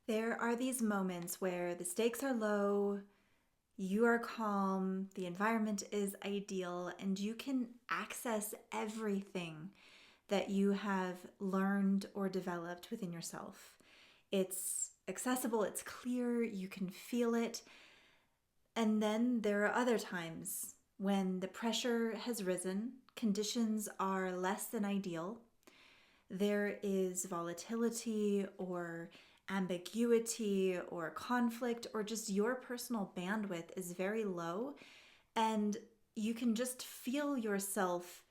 There are these moments where the stakes are low, you are calm, the environment is ideal, and you can access everything that you have learned or developed within yourself. It's accessible, it's clear, you can feel it. And then there are other times when the pressure has risen, conditions are less than ideal, there is volatility or ambiguity or conflict, or just your personal bandwidth is very low, and you can just feel yourself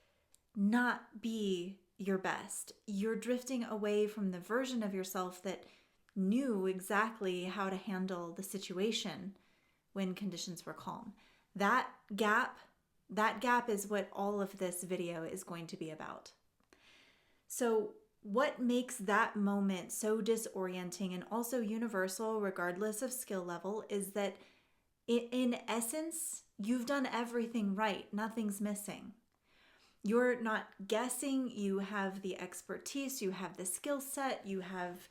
not be your best. You're drifting away from the version of yourself that knew exactly how to handle the situation when conditions were calm. That gap is what all of this video is going to be about. So, what makes that moment so disorienting and also universal, regardless of skill level, is that in essence, you've done everything right. Nothing's missing. You're not guessing. You have the expertise, you have the skill set, you have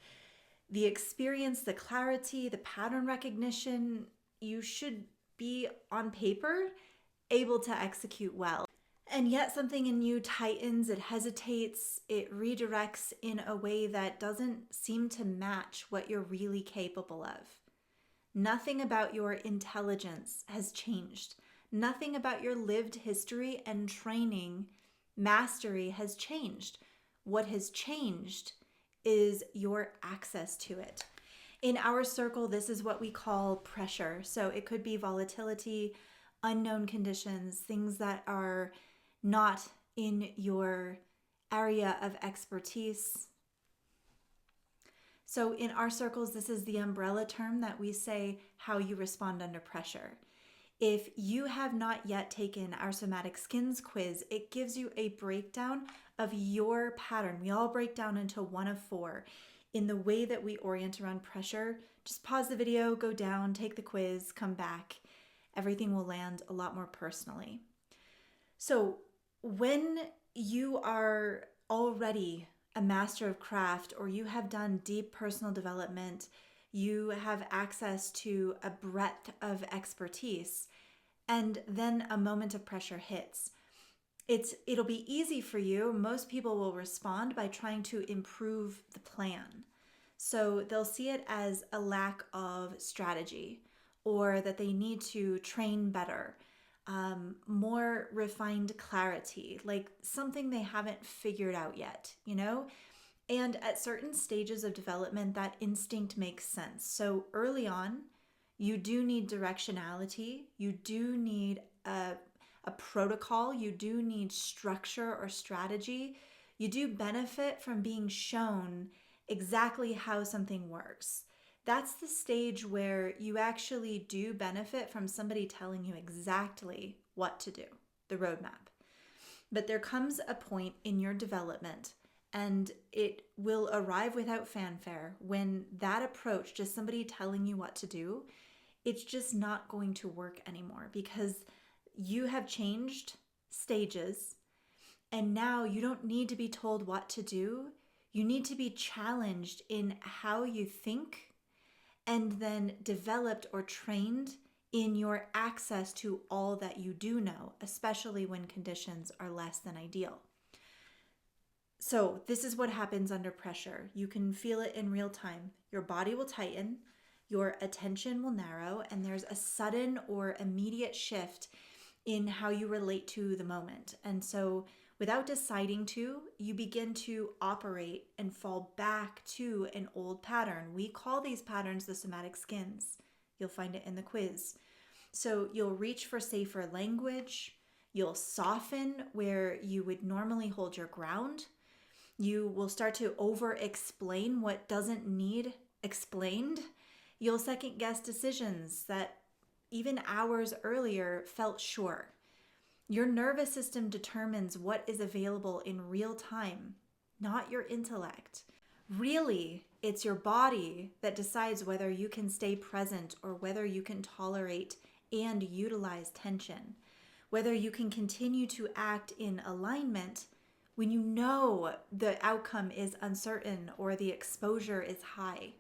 the experience, the clarity, the pattern recognition. You should be, on paper, able to execute well. And yet something in you tightens, it hesitates, it redirects in a way that doesn't seem to match what you're really capable of. Nothing about your intelligence has changed. Nothing about your lived history and training, mastery has changed. What has changed is your access to it. In our circle, this is what we call pressure. So it could be volatility, unknown conditions, things that are not in your area of expertise. So in our circles, this is the umbrella term that we say how you respond under pressure. If you have not yet taken our Somatic Skins Quiz, it gives you a breakdown of your pattern. We all break down into one of four in the way that we orient around pressure. Just pause the video, go down, take the quiz, come back. Everything will land a lot more personally. So when you are already a master of craft, or you have done deep personal development, you have access to a breadth of expertise, and then a moment of pressure hits, it'll be easy for you. Most people will respond by trying to improve the plan. So they'll see it as a lack of strategy, or that they need to train better, more refined clarity, like something they haven't figured out yet, you know? And at certain stages of development, that instinct makes sense. So early on, you do need directionality, you do need a protocol, you do need structure or strategy. You do benefit from being shown exactly how something works. That's the stage where you actually do benefit from somebody telling you exactly what to do, the roadmap. But there comes a point in your development, and it will arrive without fanfare, when that approach, just somebody telling you what to do, it's just not going to work anymore, because you have changed stages, and now you don't need to be told what to do. You need to be challenged in how you think, and then developed or trained in your access to all that you do know, especially when conditions are less than ideal. So this is what happens under pressure. You can feel it in real time. Your body will tighten, your attention will narrow, and there's a sudden or immediate shift in how you relate to the moment. And so without deciding to, you begin to operate and fall back to an old pattern. We call these patterns the somatic skins. You'll find it in the quiz. So you'll reach for safer language. You'll soften where you would normally hold your ground. You will start to over-explain what doesn't need explained. You'll second-guess decisions that even hours earlier felt sure. Your nervous system determines what is available in real time, not your intellect. Really, it's your body that decides whether you can stay present or whether you can tolerate and utilize tension, whether you can continue to act in alignment when you know the outcome is uncertain or the exposure is high.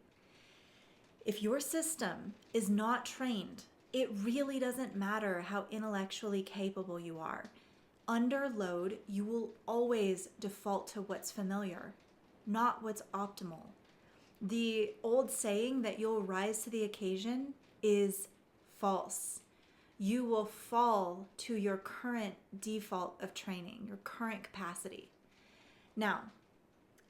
If your system is not trained, it really doesn't matter how intellectually capable you are. Under load, you will always default to what's familiar, not what's optimal. The old saying that you'll rise to the occasion is false. You will fall to your current default of training, your current capacity. Now,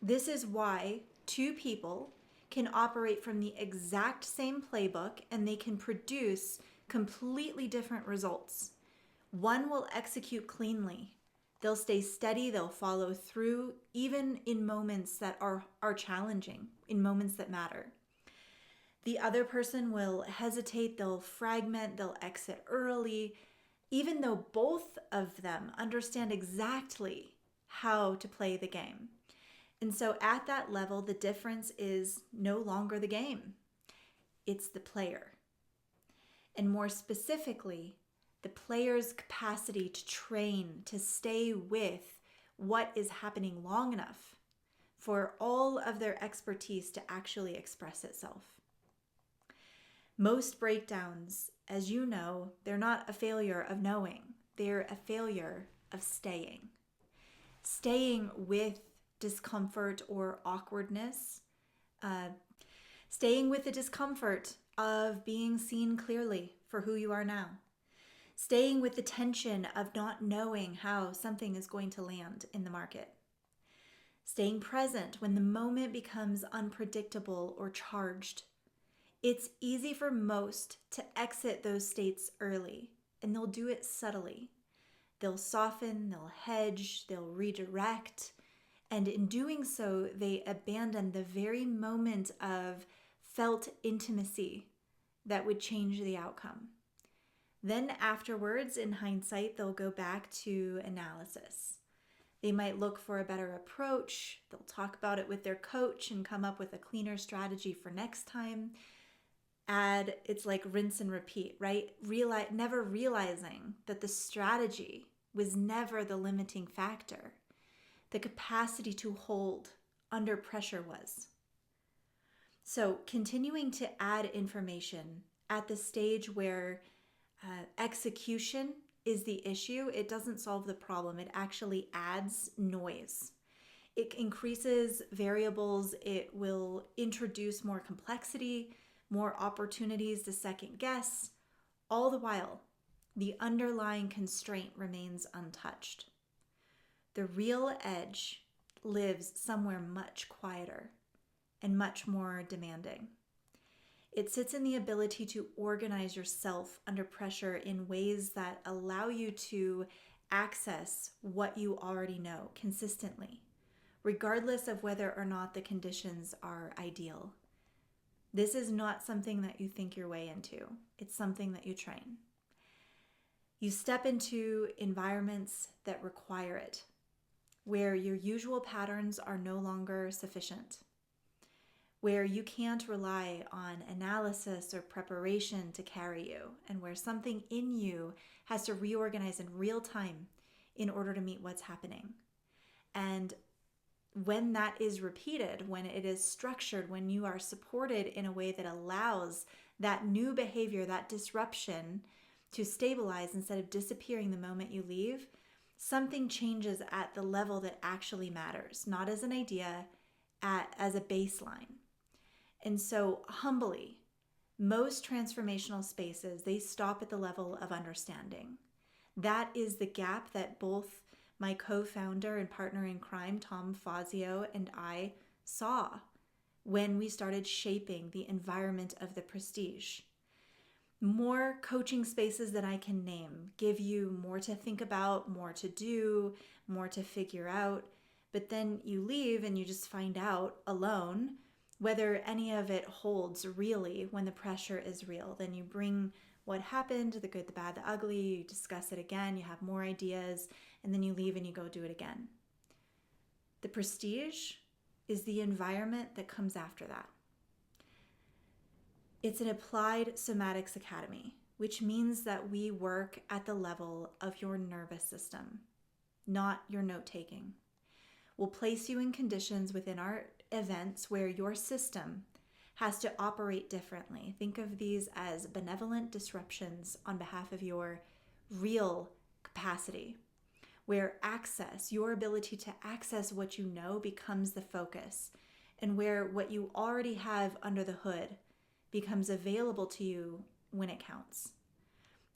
this is why two people can operate from the exact same playbook and they can produce completely different results. One will execute cleanly. They'll stay steady, they'll follow through, even in moments that are challenging, in moments that matter. The other person will hesitate, they'll fragment, they'll exit early, even though both of them understand exactly how to play the game. And so at that level, the difference is no longer the game, it's the player. And more specifically, the player's capacity to train, to stay with what is happening long enough for all of their expertise to actually express itself. Most breakdowns, as you know, they're not a failure of knowing, they're a failure of staying. Staying with discomfort or awkwardness, staying with the discomfort of being seen clearly for who you are now, staying with the tension of not knowing how something is going to land in the market, staying present when the moment becomes unpredictable or charged. It's easy for most to exit those states early, and they'll do it subtly. They'll soften, they'll hedge, they'll redirect, and in doing so, they abandon the very moment of felt intimacy that would change the outcome. Then afterwards, in hindsight, they'll go back to analysis. They might look for a better approach. They'll talk about it with their coach and come up with a cleaner strategy for next time. It's like rinse and repeat, right? Never realizing that the strategy was never the limiting factor. The capacity to hold under pressure was. So continuing to add information at the stage where execution is the issue, it doesn't solve the problem. It actually adds noise. It increases variables. It will introduce more complexity, more opportunities to second guess. All the while, the underlying constraint remains untouched. The real edge lives somewhere much quieter and much more demanding. It sits in the ability to organize yourself under pressure in ways that allow you to access what you already know consistently, regardless of whether or not the conditions are ideal. This is not something that you think your way into. It's something that you train. You step into environments that require it, where your usual patterns are no longer sufficient, where you can't rely on analysis or preparation to carry you, and where something in you has to reorganize in real time in order to meet what's happening. And when that is repeated, when it is structured, when you are supported in a way that allows that new behavior, that disruption to stabilize instead of disappearing the moment you leave, something changes at the level that actually matters, not as an idea, as a baseline. And so humbly, most transformational spaces, they stop at the level of understanding. That is the gap that both my co-founder and partner in crime, Tom Fazio, and I saw when we started shaping the environment of the prestige. More coaching spaces that I can name give you more to think about, more to do, more to figure out, but then you leave and you just find out alone whether any of it holds really when the pressure is real. Then you bring what happened, the good, the bad, the ugly, you discuss it again, you have more ideas, and then you leave and you go do it again. The prestige is the environment that comes after that. It's an applied somatics academy, which means that we work at the level of your nervous system, not your note-taking. We'll place you in conditions within our events where your system has to operate differently. Think of these as benevolent disruptions on behalf of your real capacity, where access, your ability to access what you know, becomes the focus, and where what you already have under the hood becomes available to you when it counts.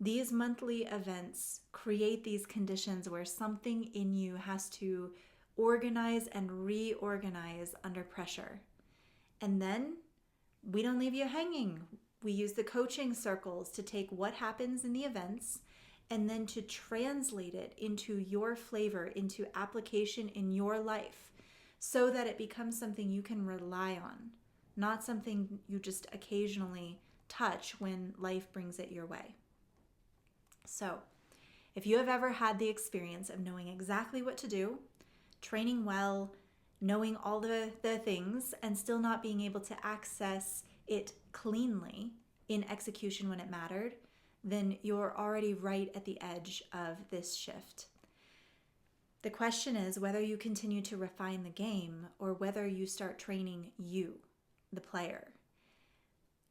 These monthly events create these conditions where something in you has to organize and reorganize under pressure. And then we don't leave you hanging. We use the coaching circles to take what happens in the events and then to translate it into your flavor, into application in your life, so that it becomes something you can rely on, not something you just occasionally touch when life brings it your way. So, if you have ever had the experience of knowing exactly what to do, training well, knowing all the things, and still not being able to access it cleanly in execution when it mattered, then you're already right at the edge of this shift. The question is whether you continue to refine the game or whether you start training you, the player.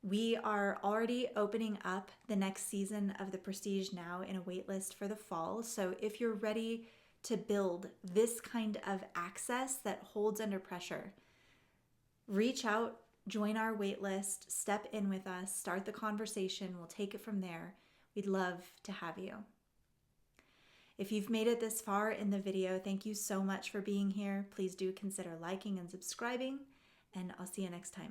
We are already opening up the next season of the Prestige Now in a waitlist for the fall. So if you're ready to build this kind of access that holds under pressure, reach out, join our waitlist, step in with us, start the conversation. We'll take it from there. We'd love to have you. If you've made it this far in the video, thank you so much for being here. Please do consider liking and subscribing, and I'll see you next time.